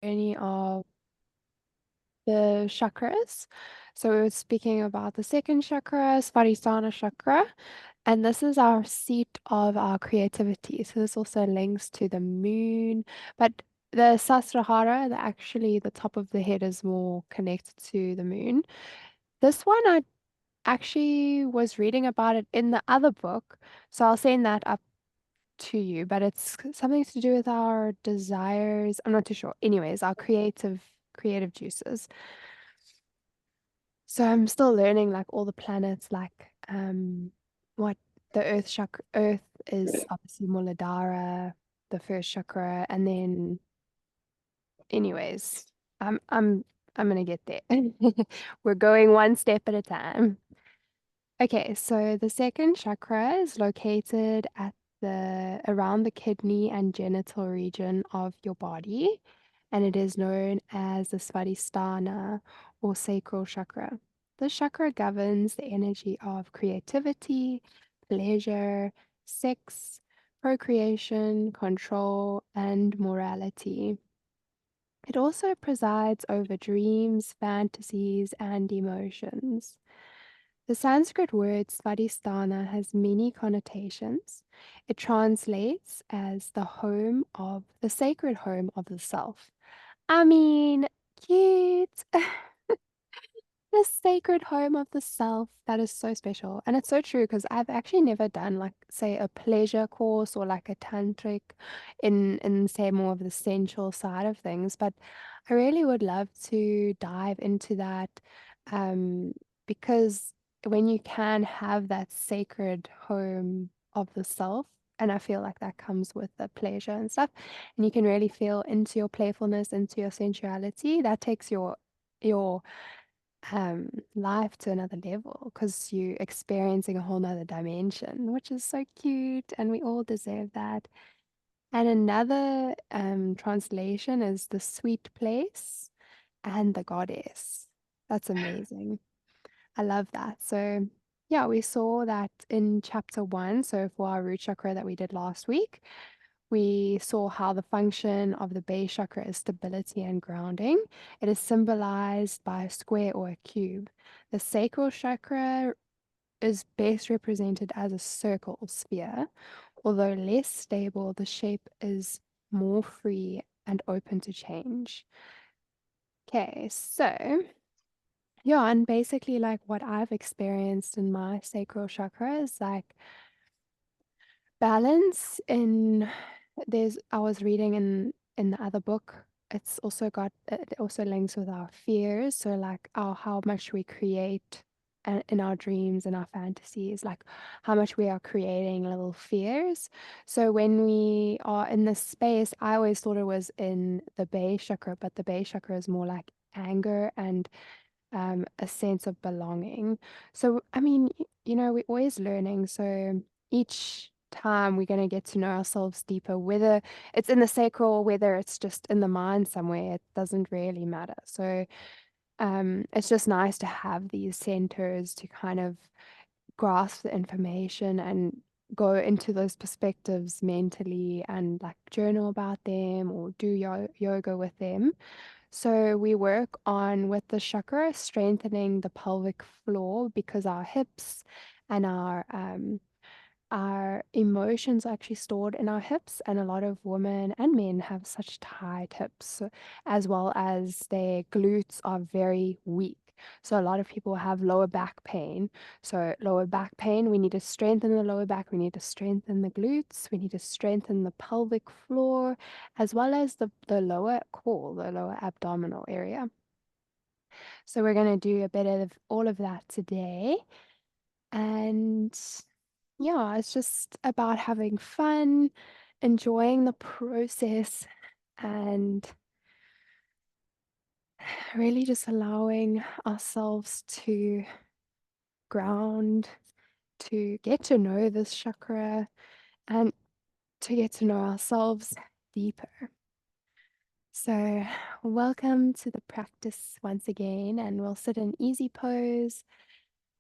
journey of the chakras. So we were speaking about the second chakra, Svadhisthana chakra, and this is our seat of our creativity. So this also links to the moon, but the Sasrahara, actually the top of the head is more connected to the moon. This one I actually was reading about it in the other book, so I'll send that up to you, but it's something to do with our desires. I'm not too sure. Anyways, our creative juices. So I'm still learning like all the planets, like what the Earth is obviously Muladhara, the first chakra, and then anyways, I'm gonna get there. We're going one step at a time. Okay, so the second chakra is located at the around the kidney and genital region of your body, and it is known as the Svadhisthana or sacral chakra. This chakra governs the energy of creativity, pleasure, sex, procreation, control, and morality. It also presides over dreams, fantasies, and emotions. The Sanskrit word Svadhisthana has many connotations. It translates as the sacred home of the self. I mean, cute. The sacred home of the self. That is so special. And it's so true because I've actually never done like say a pleasure course or like a tantric in say more of the sensual side of things. But I really would love to dive into that because when you can have that sacred home of the self, and I feel like that comes with the pleasure and stuff, and you can really feel into your playfulness, into your sensuality, that takes your life to another level because you're experiencing a whole nother dimension, which is so cute, and we all deserve that. And another translation is the sweet place and the goddess. That's amazing. I love that. So yeah, we saw that in chapter 1. So for our root chakra that we did last week, we saw how the function of the base chakra is stability and grounding. It is symbolized by a square or a cube. The sacral chakra is best represented as a circle or sphere. Although less stable, the shape is more free and open to change. Okay, so yeah, and basically like what I've experienced in my sacral chakra is like balance in I was reading in the other book, it's also got it also links with our fears, so like our how much we create in our dreams and our fantasies, like how much we are creating little fears. So when we are in this space, I always thought it was in the base chakra, but the base chakra is more like anger and a sense of belonging. So, I mean, we're always learning. So each time we're going to get to know ourselves deeper, whether it's in the sacral or whether it's just in the mind somewhere, it doesn't really matter. So, it's just nice to have these centers to kind of grasp the information and go into those perspectives mentally and like journal about them or do yoga with them. So we work on with the chakra, strengthening the pelvic floor because our hips and our emotions are actually stored in our hips, and a lot of women and men have such tight hips, as well as their glutes are very weak. So a lot of people have lower back pain. So lower back pain, we need to strengthen the lower back, we need to strengthen the glutes, we need to strengthen the pelvic floor, as well as the lower core, the lower abdominal area. So we're going to do a bit of all of that today. And yeah, it's just about having fun, enjoying the process, and really just allowing ourselves to ground, to get to know this chakra, and to get to know ourselves deeper. So, welcome to the practice once again, and we'll sit in easy pose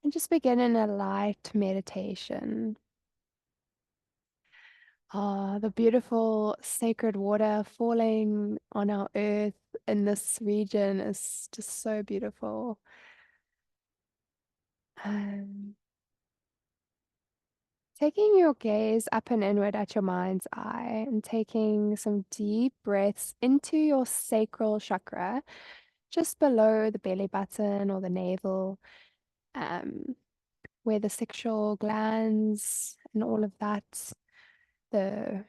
and just begin in a light meditation. The beautiful sacred water falling on our earth in this region is just so beautiful. Um, Taking your gaze up and inward at your mind's eye and taking some deep breaths into your sacral chakra, just below the belly button or the navel, um, where the sexual glands and all of that, the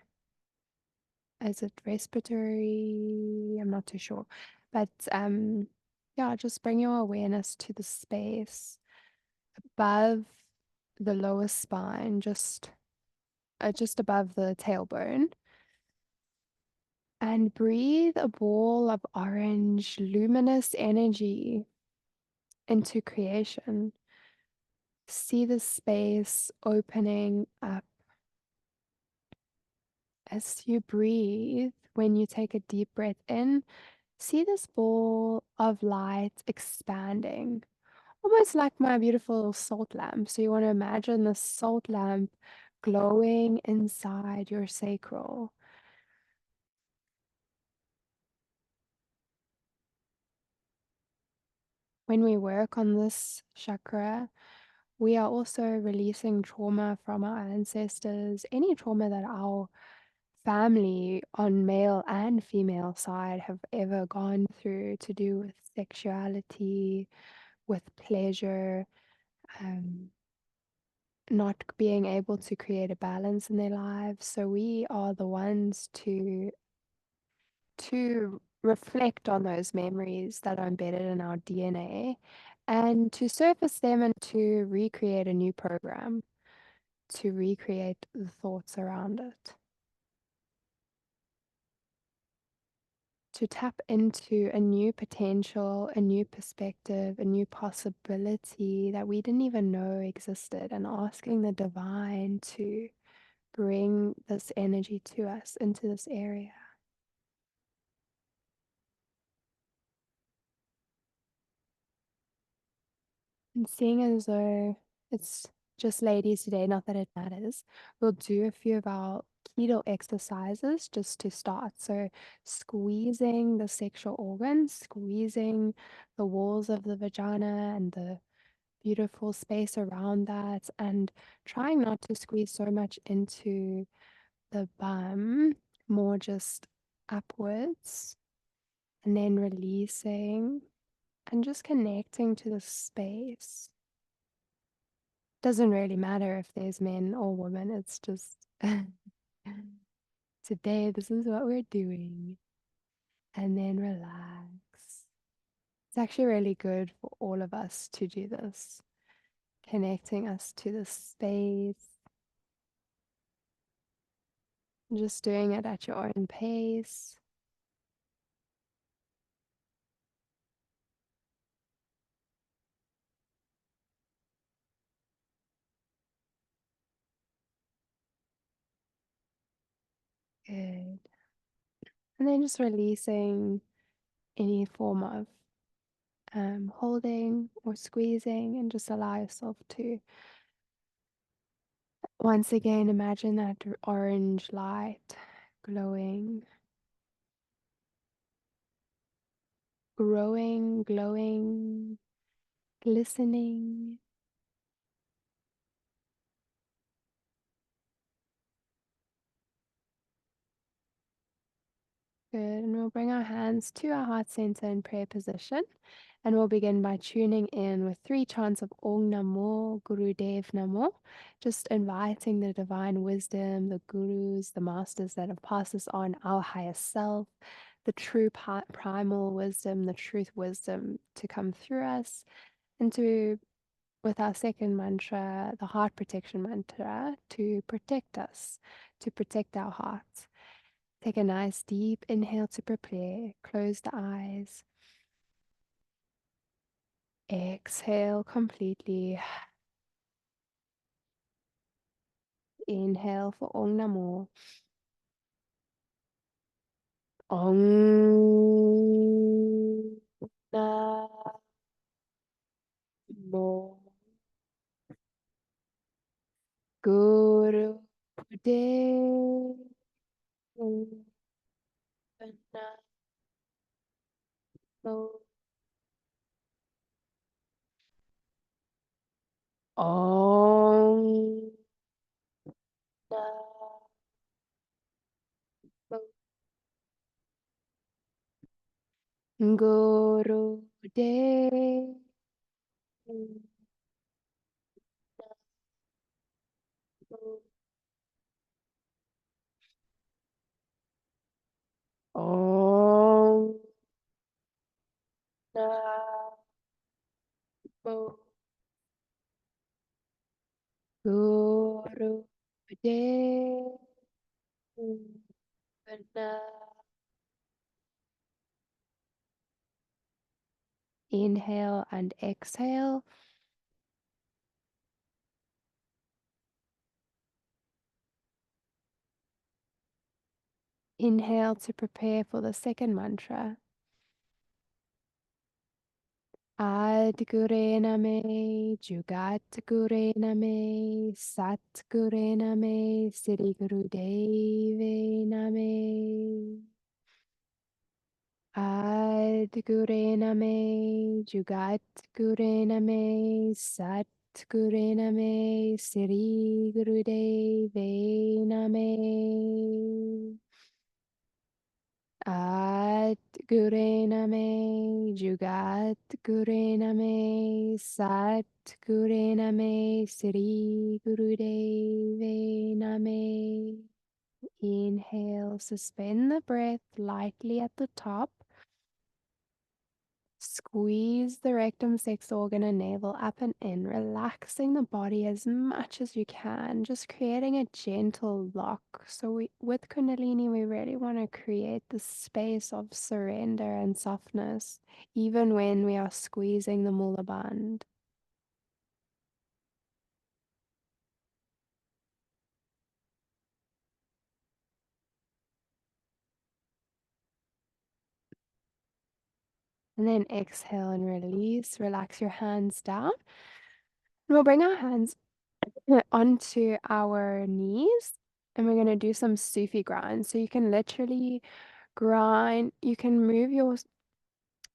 is it respiratory? I'm not too sure. But yeah, just bring your awareness to the space above the lower spine, just above the tailbone. And breathe a ball of orange, luminous energy into creation. See the space opening up as you breathe. When you take a deep breath in, see this ball of light expanding, almost like my beautiful salt lamp. So you want to imagine the salt lamp glowing inside your sacral. When we work on this chakra, we are also releasing trauma from our ancestors, any trauma that our family on male and female side have ever gone through to do with sexuality, with pleasure, um, not being able to create a balance in their lives. So we are the ones to reflect on those memories that are embedded in our DNA and to surface them and to recreate a new program, to recreate the thoughts around it, to tap into a new potential, a new perspective, a new possibility that we didn't even know existed, and asking the divine to bring this energy to us into this area. And seeing as though it's just ladies today, not that it matters, we'll do a few of our keto exercises just to start. So, squeezing the sexual organs, squeezing the walls of the vagina and the beautiful space around that, and trying not to squeeze so much into the bum, more just upwards, and then releasing and just connecting to the space. Doesn't really matter if there's men or women, it's just today, this is what we're doing. And then relax. It's actually really good for all of us to do this, connecting us to the space, just doing it at your own pace. Good. And then just releasing any form of holding or squeezing, and just allow yourself to once again imagine that orange light glowing, growing, glowing, glistening. Good. And we'll bring our hands to our heart center in prayer position. And we'll begin by tuning in with 3 chants of Om Namo Gurudev Namo, just inviting the divine wisdom, the gurus, the masters that have passed us on, our higher self, the true primal wisdom, the truth wisdom to come through us, and to, with our second mantra, the heart protection mantra, to protect us, to protect our hearts. Take a nice deep inhale to prepare. Close the eyes. Exhale completely. Inhale for Om Namo. Om Namo Guru Dev Om. Om. Guru Dev. Om. Guru Dev. Inhale and exhale. Inhale to prepare for the second mantra. Ad Gure Name, Jugat Gure Name, Sat Gure Name, Sri Guru Deve Name. Ad Gure Name, Jugat Gure Name, Sat Gure Name, Sri Guru Deve Name. At Gure Name, Jugat Gure Name, Sat Gure Name, Sri Guru Deve Name. Inhale, suspend the breath lightly at the top. Squeeze the rectum, sex organ, and navel up and in, relaxing the body as much as you can, just creating a gentle lock. So with Kundalini, we really want to create the space of surrender and softness, even when we are squeezing the Mula Bandha. And then exhale and release. Relax your hands down. And we'll bring our hands onto our knees. And we're going to do some Sufi grind. So you can literally grind. You can move your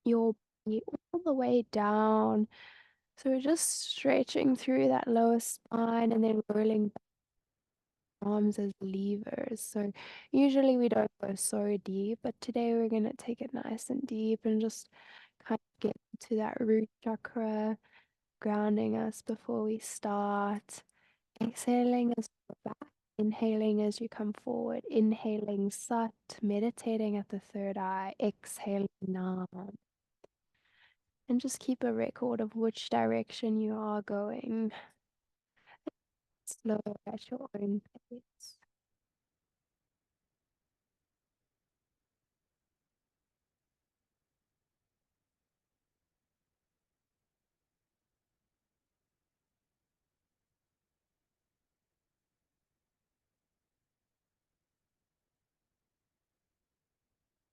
body all the way down. So we're just stretching through that lower spine and then rolling arms as levers. So usually we don't go so deep, but today we're going to take it nice and deep and just kind of get to that root chakra, grounding us before we start. Exhaling as you go back, inhaling as you come forward, inhaling sat, meditating at the third eye, exhaling nam. And just keep a record of which direction you are going. Slow at your own pace.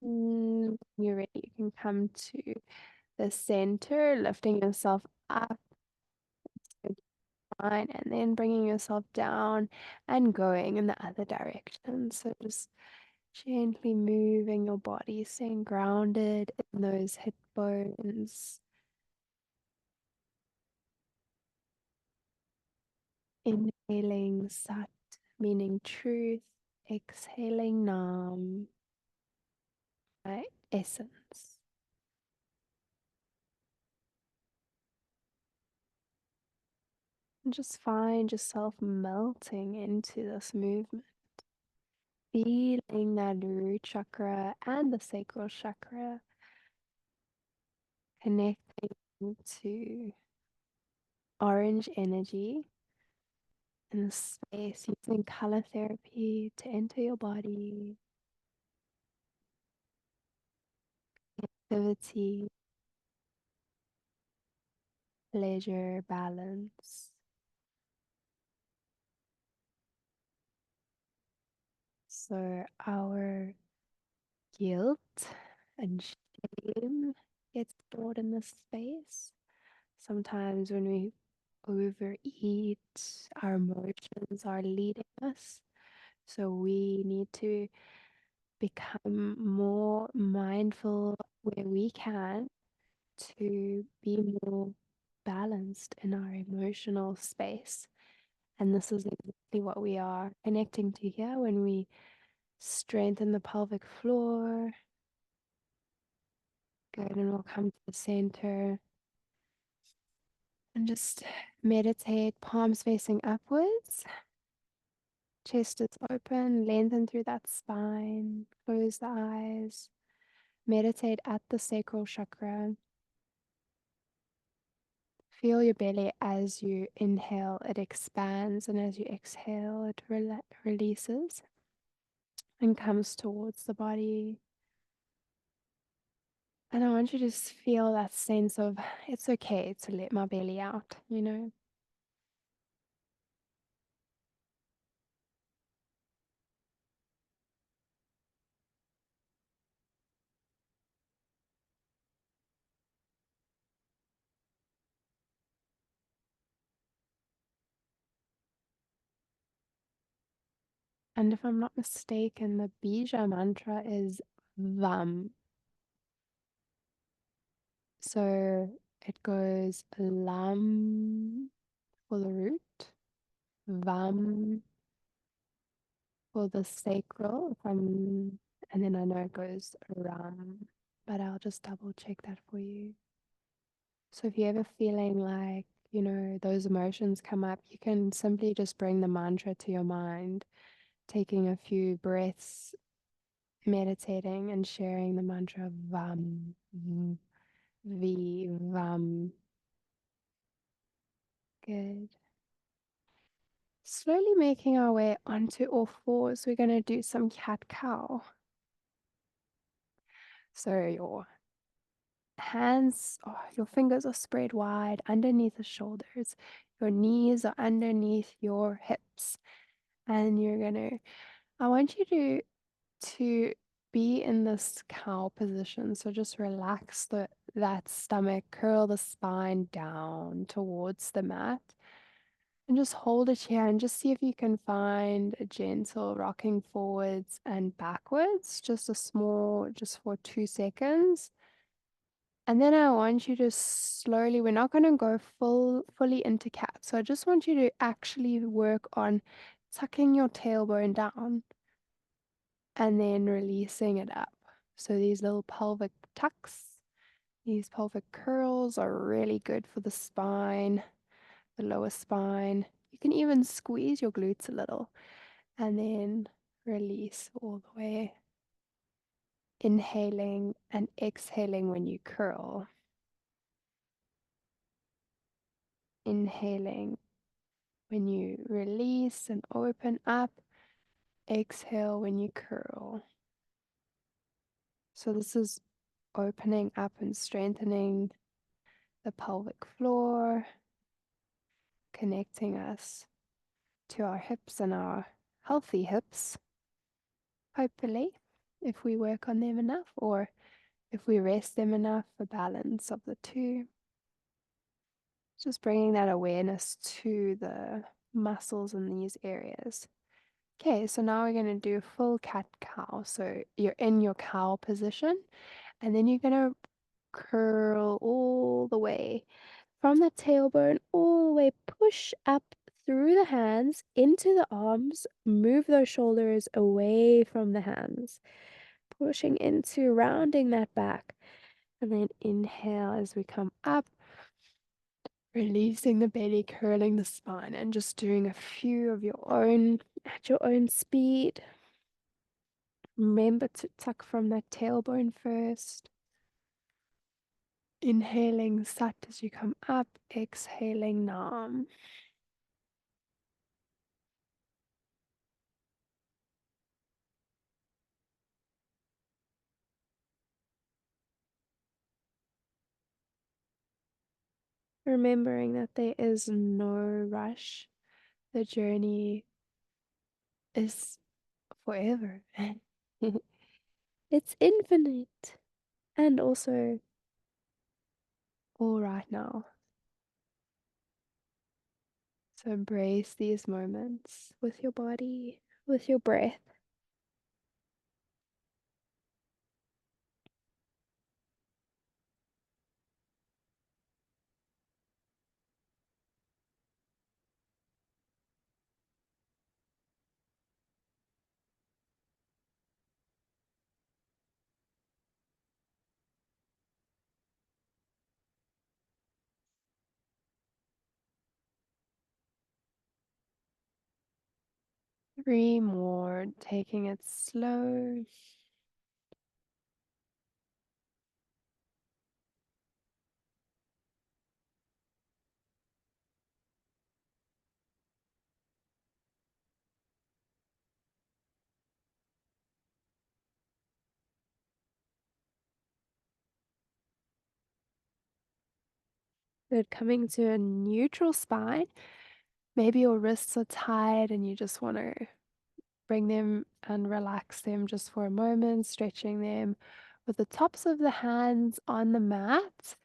When you're ready, you can come to the center, lifting yourself up, fine, and then bringing yourself down and going in the other direction. So just gently moving your body, staying grounded in those hip bones. Inhaling Sat, meaning truth. Exhaling Nam, my essence. And just find yourself melting into this movement. Feeling that root chakra and the sacral chakra connecting to orange energy in the space, using color therapy to enter your body. Activity, pleasure, balance. So our guilt and shame gets stored in this space. Sometimes when we overeat, our emotions are leading us. So we need to become more mindful where we can to be more balanced in our emotional space. And this is exactly what we are connecting to here when we strengthen the pelvic floor. Good, and we'll come to the center and just meditate, palms facing upwards. Chest is open, lengthen through that spine, close the eyes. Meditate at the sacral chakra. Feel your belly as you inhale, it expands, and as you exhale, it releases and comes towards the body. And I want you to just feel that sense of it's okay to let my belly out, you know. And if I'm not mistaken, the Bija mantra is Vam. So it goes Lam for the root, Vam for the sacral, and then I know it goes Ram, but I'll just double check that for you. So if you're ever feeling like, you know, those emotions come up, you can simply just bring the mantra to your mind, taking a few breaths, meditating and sharing the mantra Vam, Vam. Good. Slowly making our way onto all fours, we're going to do some cat cow. So your hands, your fingers are spread wide underneath the shoulders. Your knees are underneath your hips. And I want you to be in this cow position. So just relax that stomach, curl the spine down towards the mat. And just hold it here and just see if you can find a gentle rocking forwards and backwards, just for 2 seconds. And then I want you to slowly, we're not going to go fully into cat. So I just want you to actually work on tucking your tailbone down and then releasing it up. So these little pelvic tucks, these pelvic curls are really good for the spine, the lower spine. You can even squeeze your glutes a little and then release all the way. Inhaling and exhaling when you curl. Inhaling when you release and open up. Exhale when you curl. So this is opening up and strengthening the pelvic floor, connecting us to our hips and our healthy hips, hopefully, if we work on them enough or if we rest them enough, a balance of the two. Just bringing that awareness to the muscles in these areas. Okay, so now we're going to do full cat cow. So you're in your cow position, and then you're going to curl all the way from the tailbone, all the way, push up through the hands into the arms, move those shoulders away from the hands, pushing into rounding that back. And then inhale as we come up, releasing the belly, curling the spine, and just doing a few of your own at your own speed. Remember to tuck from that tailbone first. Inhaling Sat as you come up, exhaling Nam. Remembering that there is no rush. The journey is forever. It's infinite and also all right now. So embrace these moments with your body, with your breath. 3 more, taking it slow. Good, coming to a neutral spine. Maybe your wrists are tired and you just want to bring them and relax them just for a moment, stretching them with the tops of the hands on the mat.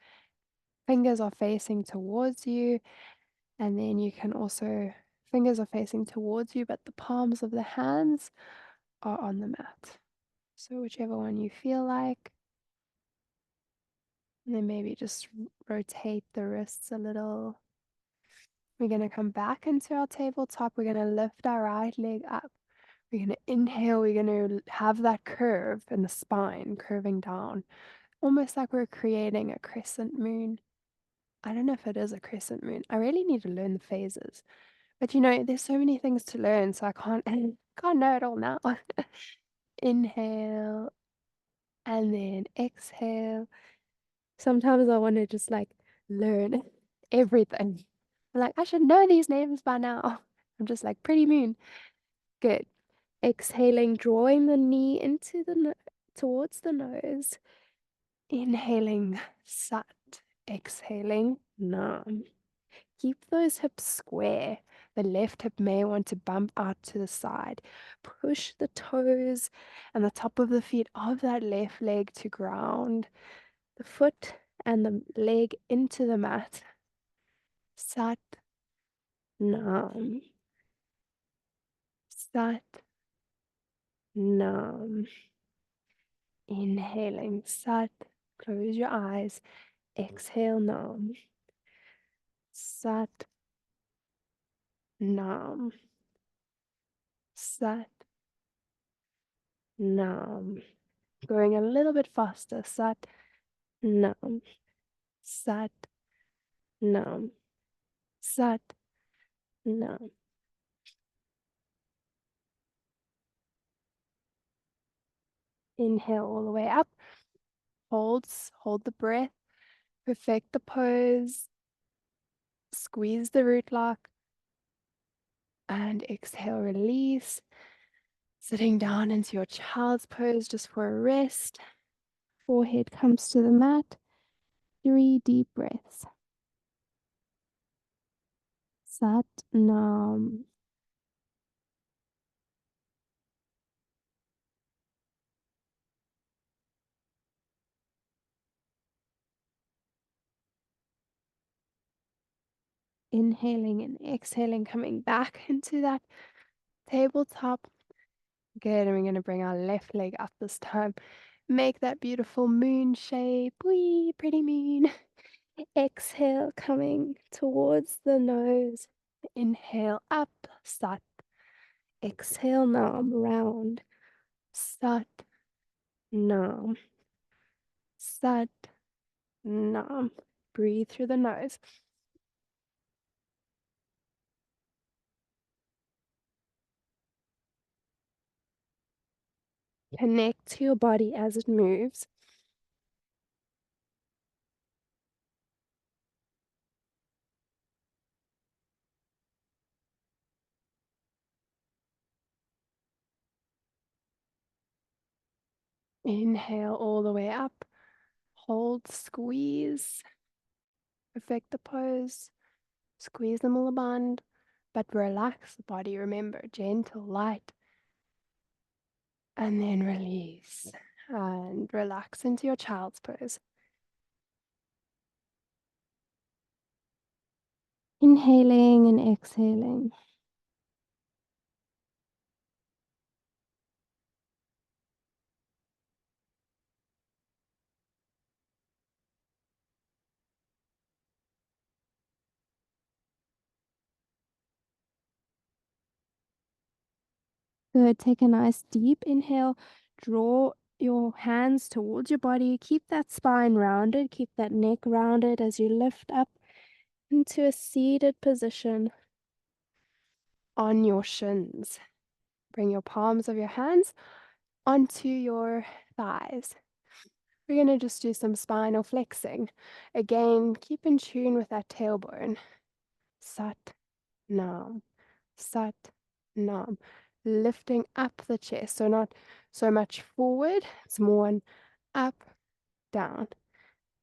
Fingers are facing towards you, and then you can also, fingers are facing towards you, but the palms of the hands are on the mat. So whichever one you feel like. And then maybe just rotate the wrists a little. We're going to come back into our tabletop. We're going to lift our right leg up. We're going to inhale. We're going to have that curve in the spine curving down, almost like we're creating a crescent moon. I don't know if it is a crescent moon. I really need to learn the phases. But there's so many things to learn, so I can't can't know it all now. Inhale and then exhale. Sometimes I want to just like learn everything. I'm like, I should know these names by now. I'm just like, pretty moon. Good. Exhaling, drawing the knee into the towards the nose. Inhaling, sat. Exhaling, nam. Keep those hips square. The left hip may want to bump out to the side. Push the toes and the top of the feet of that left leg to ground. The foot and the leg into the mat. Sat, nam. Sat, nam. Inhaling, sat. Close your eyes. Exhale, nam. Sat, nam. Sat, nam. Going a little bit faster. Sat, nam. Sat, nam. Sat, nam. Inhale all the way up. Hold the breath. Perfect the pose. Squeeze the root lock. And exhale, release. Sitting down into your child's pose just for a rest. Forehead comes to the mat. 3 deep breaths. Sat Nam. Inhaling and exhaling, coming back into that tabletop. Good, and we're going to bring our left leg up this time. Make that beautiful moon shape. Wee, pretty moon. Exhale, coming towards the nose. Inhale, up, sat. Exhale, nam, round. Sat, nam. Sat, nam. Breathe through the nose. Connect to your body as it moves. Inhale all the way up. Hold, squeeze. Perfect the pose. Squeeze the mula band, but relax the body. Remember, gentle, light. And then release. And relax into your child's pose. Inhaling and exhaling. Good. Take a nice deep inhale. Draw your hands towards your body. Keep that spine rounded. Keep that neck rounded as you lift up into a seated position on your shins. Bring your palms of your hands onto your thighs. We're going to just do some spinal flexing. Again, keep in tune with that tailbone. Sat, nam, sat, nam. Lifting up the chest, so not so much forward, it's more an up, down,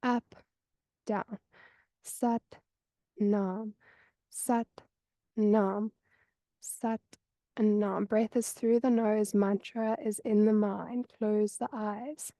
up, down. Sat, nam, sat, nam, sat, nam. Breath is through the nose, mantra is in the mind. Close the eyes.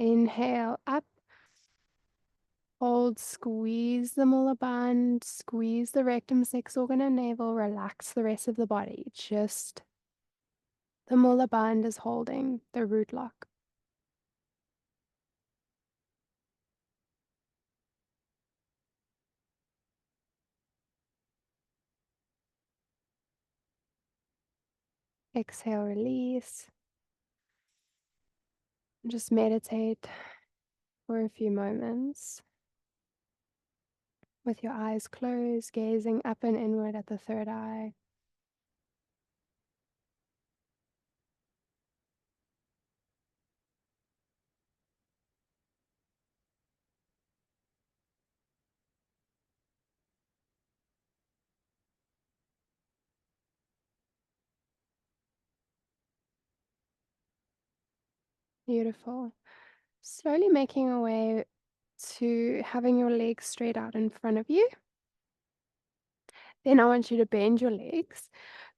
Inhale up, hold, squeeze the molar band, squeeze the rectum, sex organ, and navel, relax the rest of the body. Just the molar band is holding the root lock. Exhale, release. Just meditate for a few moments with your eyes closed, gazing up and inward at the third eye. Beautiful. Slowly making your way to having your legs straight out in front of you. Then I want you to bend your legs.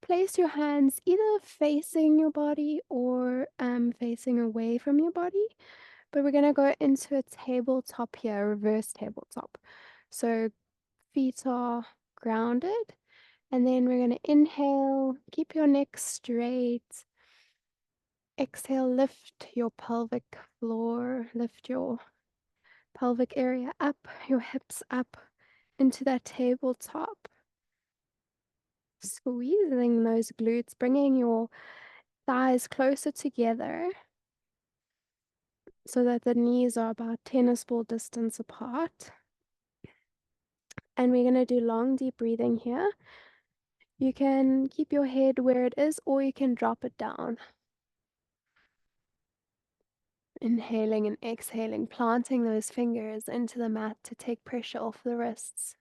Place your hands either facing your body or facing away from your body. But we're going to go into a tabletop here, reverse tabletop. So feet are grounded. And then we're going to inhale, keep your neck straight. Exhale, lift your pelvic floor, lift your pelvic area up, your hips up into that tabletop. Squeezing those glutes, bringing your thighs closer together so that the knees are about tennis ball distance apart. And we're going to do long, deep breathing here. You can keep your head where it is, or you can drop it down. Inhaling and exhaling, planting those fingers into the mat to take pressure off the wrists.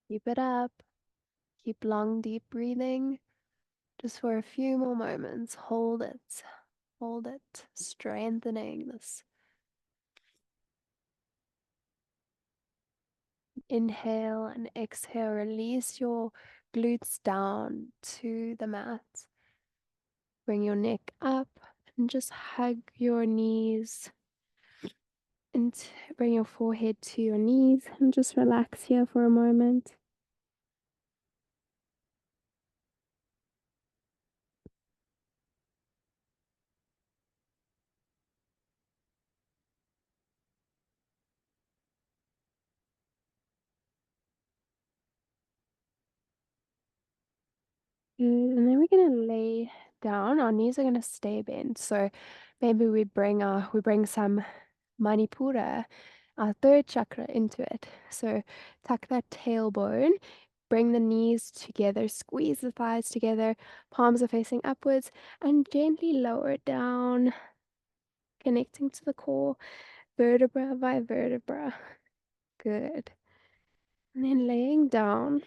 Keep it up. Keep long, deep breathing. Just for a few more moments. Hold it. Hold it. Strengthening this. Inhale and exhale. Release your glutes down to the mat. Bring your neck up and just hug your knees. And bring your forehead to your knees and just relax here for a moment. Good. And then we're gonna lay down. Our knees are gonna stay bent. So maybe we bring some Manipura, our third chakra, into it. So tuck that tailbone, bring the knees together, squeeze the thighs together, palms are facing upwards, and gently lower it down, connecting to the core, vertebra by vertebra. Good. And then laying down,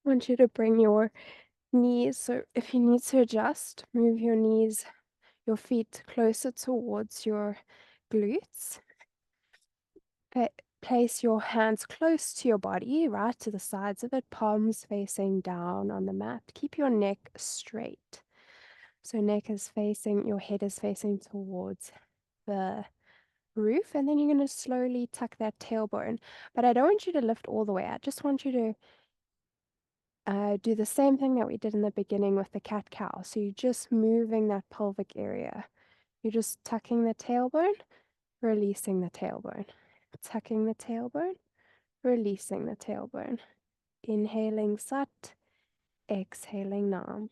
I want you to bring your knees. So if you need to adjust, move your knees, your feet closer towards your glutes. place your hands close to your body, right to the sides of it, palms facing down on the mat. Keep your neck straight. So neck is facing, your head is facing towards the roof, and then you're going to slowly tuck that tailbone. But I don't want you to lift all the way. I just want you to do the same thing that we did in the beginning with the cat-cow. So you're just moving that pelvic area. You're just tucking the tailbone, releasing the tailbone. Tucking the tailbone, releasing the tailbone. Inhaling Sat, exhaling Nam.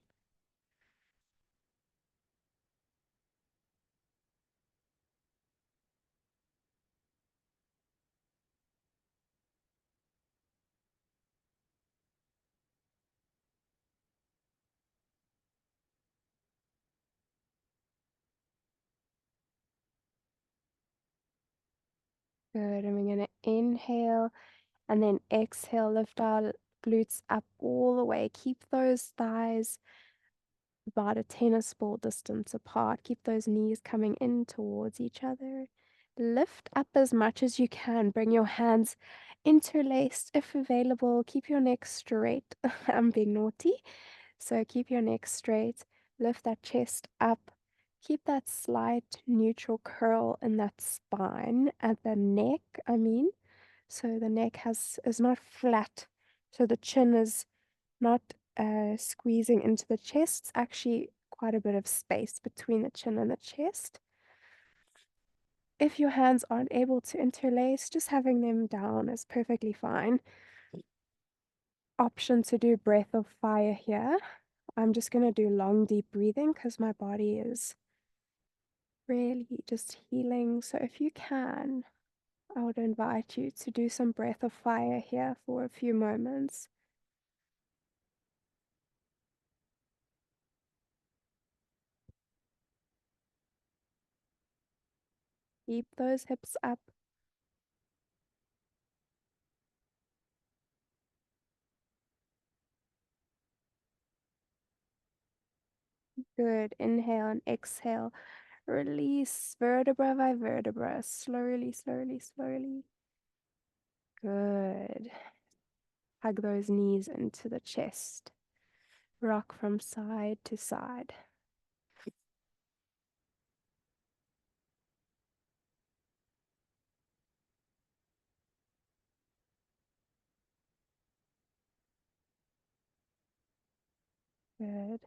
Good. And we're going to inhale and then exhale, lift our glutes up all the way. Keep those thighs about a tennis ball distance apart. Keep those knees coming in towards each other. Lift up as much as you can. Bring your hands interlaced if available. Keep your neck straight. I'm being naughty. So keep your neck straight. Lift that chest up. Keep that slight neutral curl in that spine at the neck, I mean. So the neck is not flat. So the chin is not squeezing into the chest. It's actually quite a bit of space between the chin and the chest. If your hands aren't able to interlace, just having them down is perfectly fine. Option to do breath of fire here. I'm just going to do long, deep breathing because my body is really just healing. So if you can, I would invite you to do some breath of fire here for a few moments. Keep those hips up. Good. Inhale and exhale. Release vertebra by vertebra. Slowly, slowly, slowly. Good. Hug those knees into the chest. Rock from side to side. Good.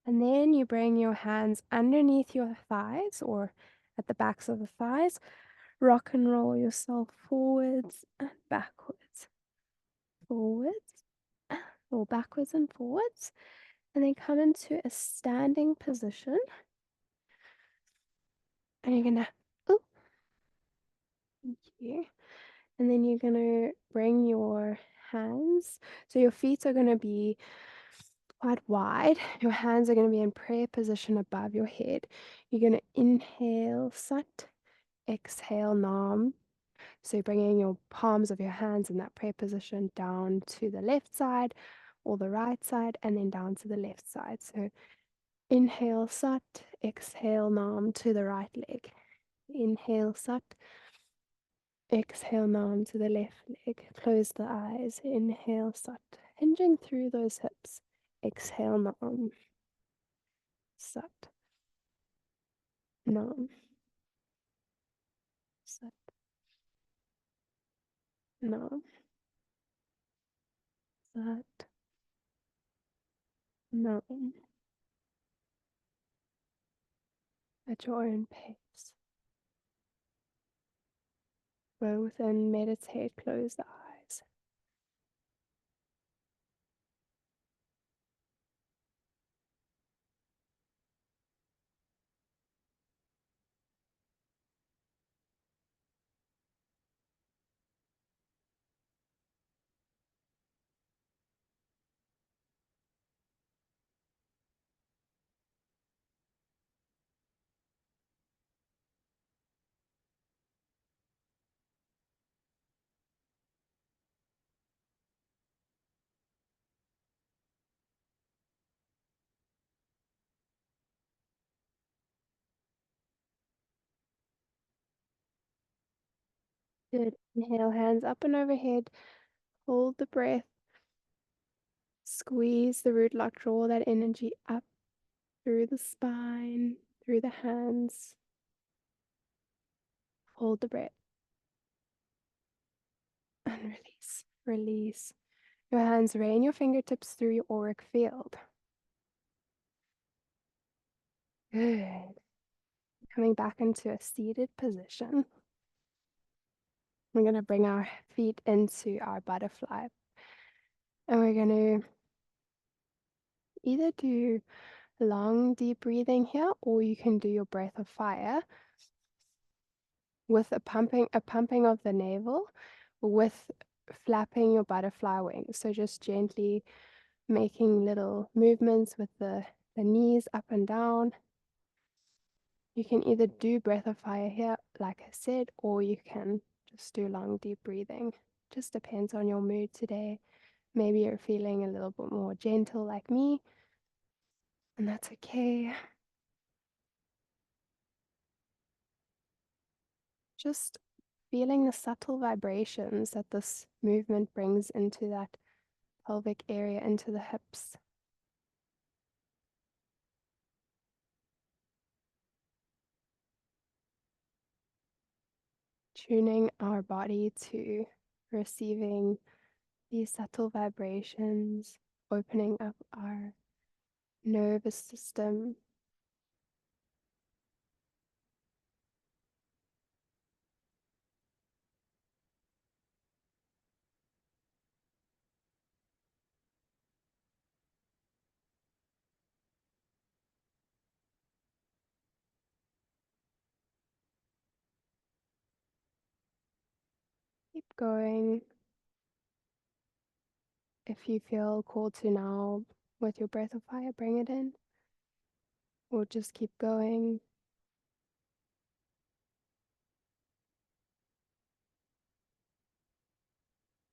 And then you bring your hands underneath your thighs or at the backs of the thighs. Rock and roll yourself forwards and backwards. Forwards or backwards and forwards. And then come into a standing position. And you're gonna, oh, thank you. And then you're gonna bring your hands. So your feet are gonna be quite wide. Your hands are gonna be in prayer position above your head. You're gonna inhale Sat, exhale Nam. So you're bringing your palms of your hands in that prayer position down to the left side or the right side, and then down to the left side. So inhale Sat, exhale Nam to the right leg. Inhale Sat, exhale Nam to the left leg. Close the eyes. Inhale Sat, hinging through those hips. Exhale Nam. Sat, Nam. Sat, Nam. Sat, Nam. At your own pace. Go within, meditate, close the eyes. Good. Inhale, hands up and overhead. Hold the breath. Squeeze the root lock, draw that energy up through the spine, through the hands. Hold the breath and release. Release. Your hands rain your fingertips through your auric field. Good. Coming back into a seated position. We're going to bring our feet into our butterfly. And we're going to either do long, deep breathing here, or you can do your breath of fire with a pumping of the navel with flapping your butterfly wings. So just gently making little movements with the knees up and down. You can either do breath of fire here, like I said, or you can just do long, deep breathing. Just depends on your mood today. Maybe you're feeling a little bit more gentle like me, and that's okay. Just feeling the subtle vibrations that this movement brings into that pelvic area, into the hips. Tuning our body to receiving these subtle vibrations, opening up our nervous system. Keep going. If you feel called to now with your breath of fire, bring it in, or just keep going.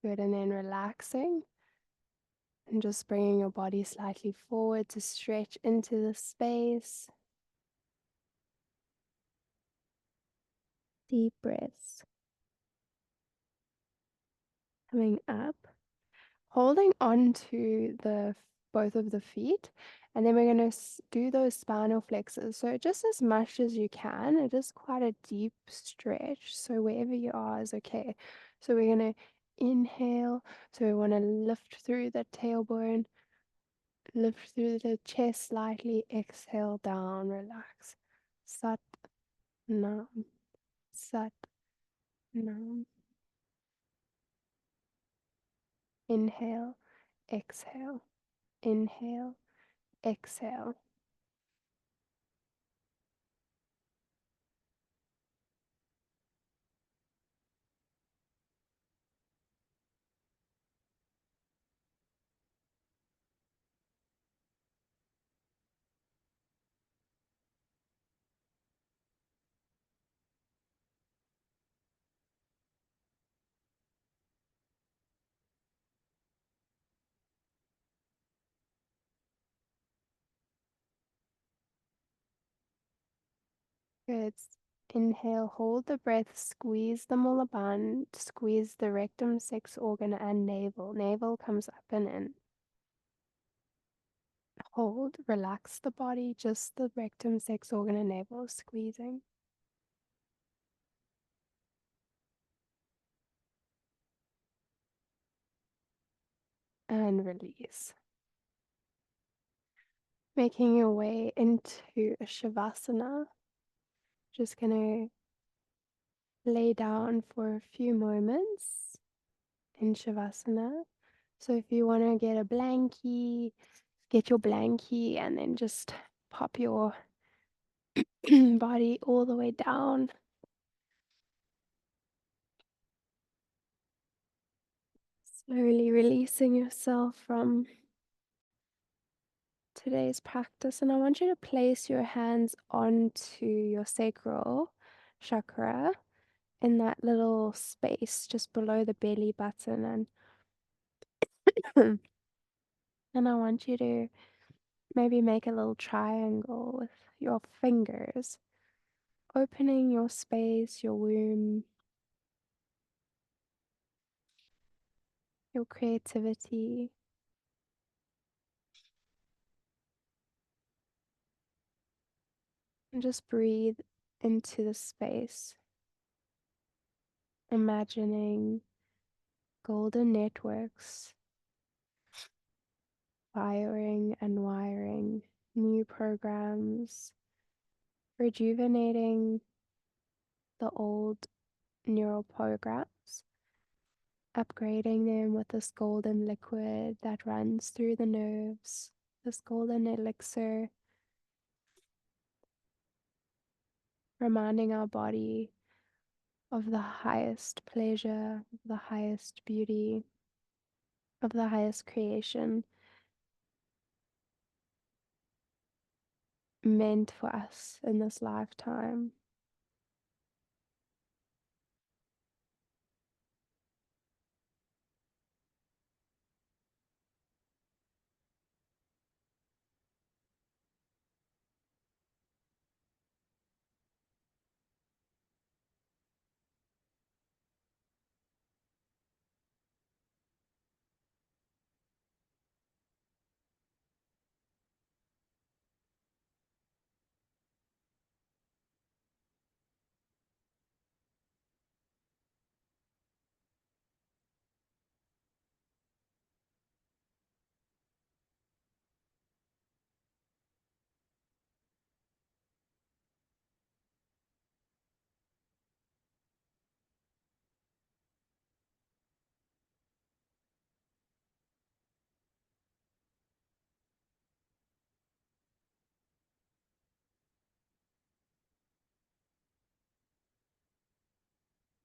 Good, and then relaxing and just bringing your body slightly forward to stretch into the space. Deep breaths. Coming up, holding on to the both of the feet, and then we're going to do those spinal flexors. So just as much as you can. It is quite a deep stretch, so wherever you are is okay. So we're going to inhale, so we want to lift through the tailbone, lift through the chest slightly, exhale down, relax. Sat nam, sat nam. Inhale, exhale, inhale, exhale. Good. Inhale, hold the breath, squeeze the mulaband, squeeze the rectum, sex organ, and navel. Navel comes up and in. Hold, relax the body, just the rectum, sex organ, and navel squeezing. And release. Making your way into a Shavasana. Just gonna lay down for a few moments in Shavasana. So if you want to get a blankie, get your blankie and then just pop your body all the way down. Slowly releasing yourself from today's practice. And I want you to place your hands onto your sacral chakra in that little space just below the belly button. And I want you to maybe make a little triangle with your fingers, opening your space, your womb, your creativity. And just breathe into the space, imagining golden networks firing and wiring new programs, rejuvenating the old neural programs, upgrading them with this golden liquid that runs through the nerves, this golden elixir, reminding our body of the highest pleasure, the highest beauty, of the highest creation meant for us in this lifetime.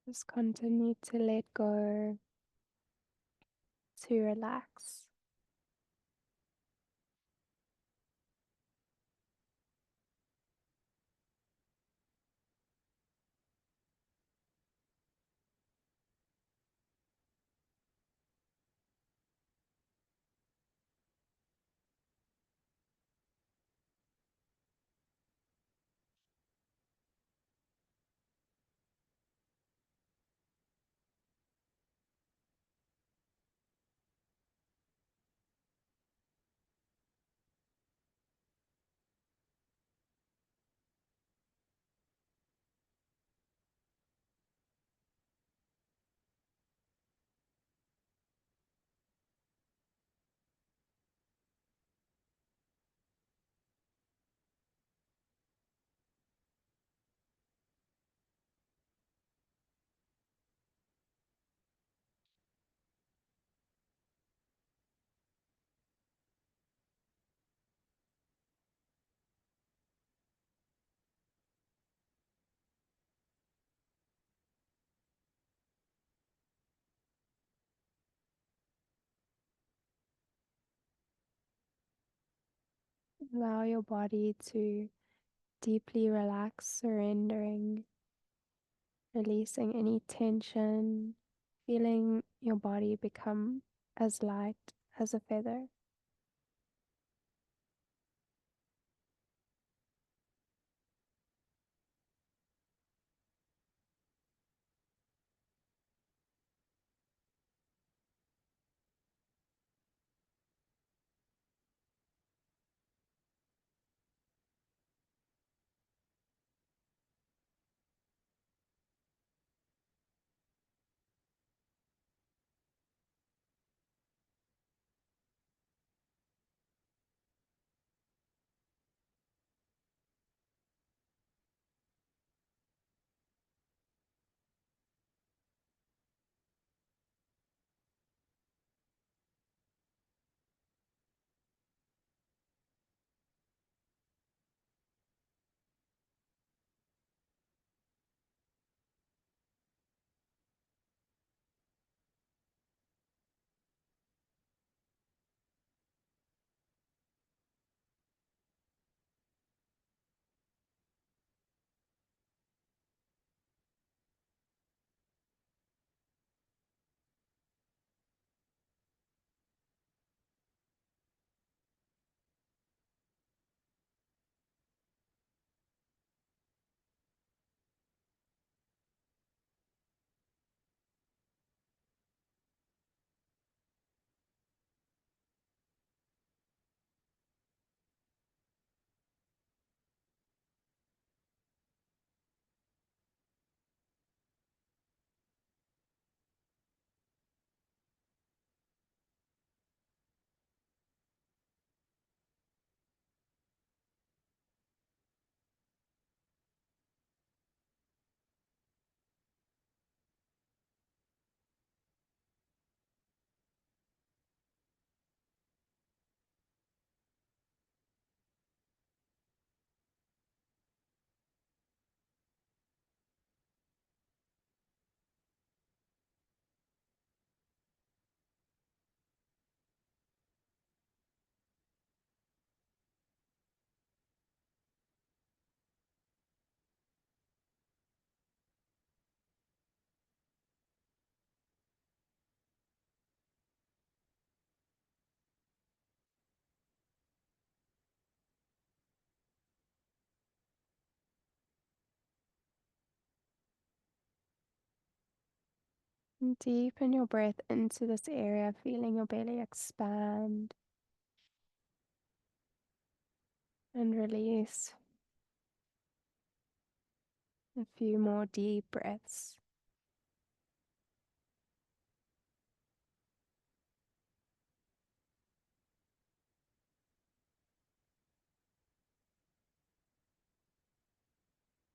Just continue to let go, to relax. Allow your body to deeply relax, surrendering, releasing any tension, feeling your body become as light as a feather. And deepen your breath into this area, feeling your belly expand and release. A few more deep breaths.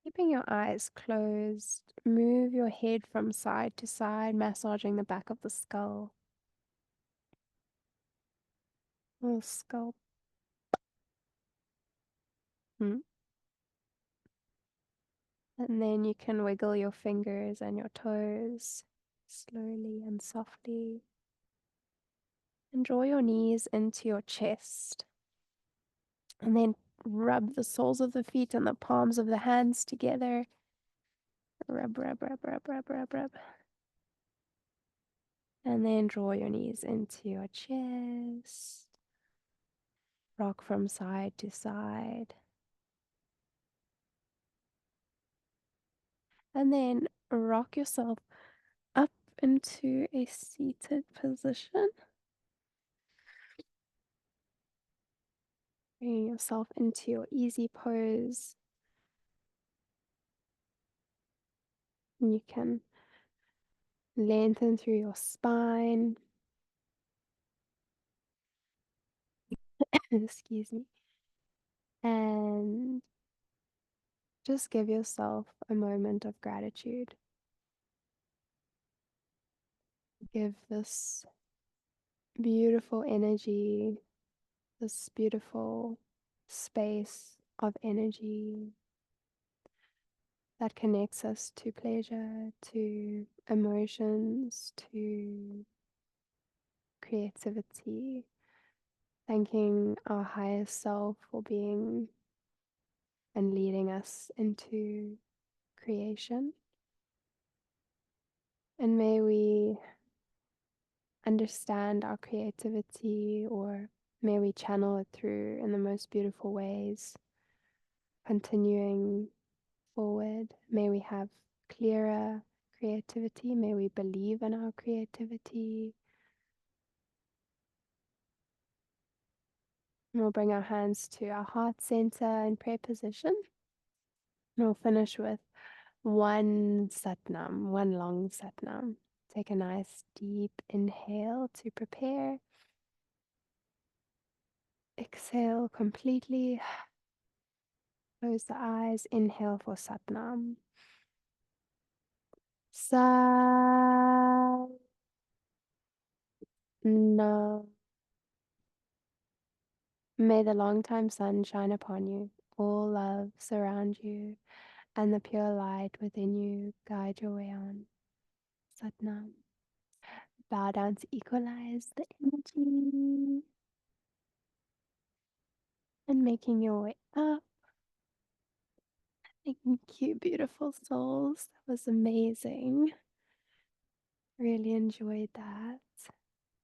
Keeping your eyes closed, move your head from side to side, massaging the back of the skull. Little scalp. Hmm. And then you can wiggle your fingers and your toes slowly and softly. And draw your knees into your chest. And then rub the soles of the feet and the palms of the hands together. Rub, rub, rub, rub, rub, rub, rub. And then draw your knees into your chest. Rock from side to side. And then rock yourself up into a seated position. Bringing yourself into your easy pose. And you can lengthen through your spine. Excuse me. And just give yourself a moment of gratitude. Give this beautiful energy, this beautiful space of energy that connects us to pleasure, to emotions, to creativity. Thanking our higher self for being and leading us into creation. And may we understand our creativity, or may we channel it through in the most beautiful ways, continuing forward. May we have clearer creativity. May we believe in our creativity. And we'll bring our hands to our heart center in prayer position. And we'll finish with one satnam, one long satnam. Take a nice deep inhale to prepare. Exhale completely. Close the eyes. Inhale for satnam. Satnam. May the long-time sun shine upon you, all love surround you, and the pure light within you guide your way on. Satnam. Bow down to equalize the energy. And making your way up. Thank you, beautiful souls. That was amazing. Really enjoyed that.